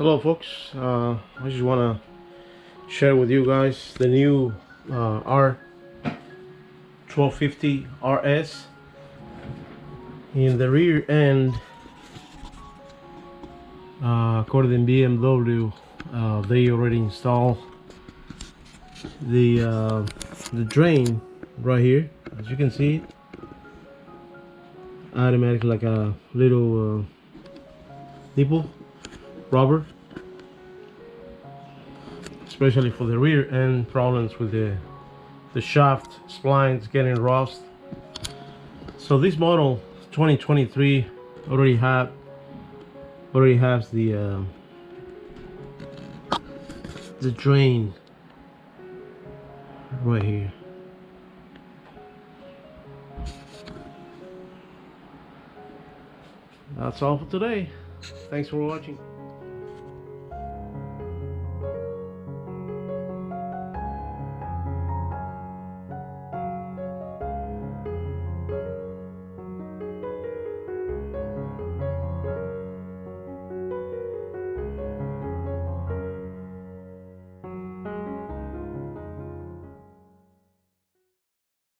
Hello folks, I just want to share with you guys the new R1250 RS. In the rear end, according to BMW, they already installed the drain right here. As you can see, automatically like a little nipple rubber, especially for the rear end problems with the shaft splines getting rust. So this model 2023 already has the drain right here. That's all for today. Thanks for watching.